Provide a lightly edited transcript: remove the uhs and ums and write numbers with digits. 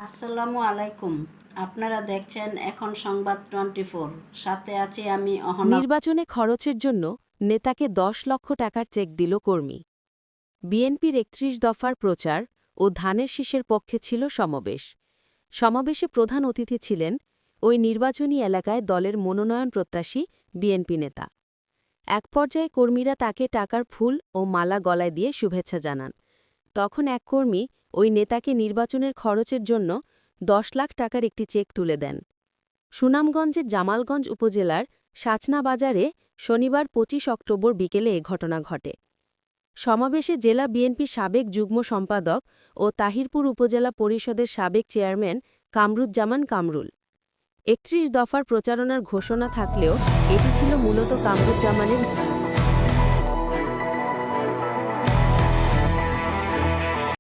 আসসালামু আলাইকুম। আপনারা দেখছেন এখন সংবাদ 24, সাথে আছি আমি অহনা। নির্বাচনে খরচের জন্য নেতাকে ১০ লক্ষ টাকার চেক দিল কর্মী। বিএনপির ৩১ দফার প্রচার ও ধানের শীষের পক্ষে ছিল সমাবেশ। সমাবেশে প্রধান অতিথি ছিলেন ওই নির্বাচনী এলাকায় দলের মনোনয়ন প্রত্যাশী বিএনপি নেতা। এক পর্যায়ে কর্মীরা তাকে টাকার ফুল ও মালা গলায় দিয়ে শুভেচ্ছা জানান। তখন এক কর্মী ওই নেতাকে নির্বাচনের খরচের জন্য ১০ লাখ টাকার একটি চেক তুলে দেন। সুনামগঞ্জের জামালগঞ্জ উপজেলার সাচনা বাজারে শনিবার ২৫ অক্টোবর বিকেলে এ ঘটনা ঘটে। সমাবেশে জেলা বিএনপির সাবেক যুগ্ম সম্পাদক ও তাহিরপুর উপজেলা পরিষদের সাবেক চেয়ারম্যান কামরুজ্জামান কামরুল। ৩১ দফার প্রচারণার ঘোষণা থাকলেও এটি ছিল মূলত কামরুজ্জামানের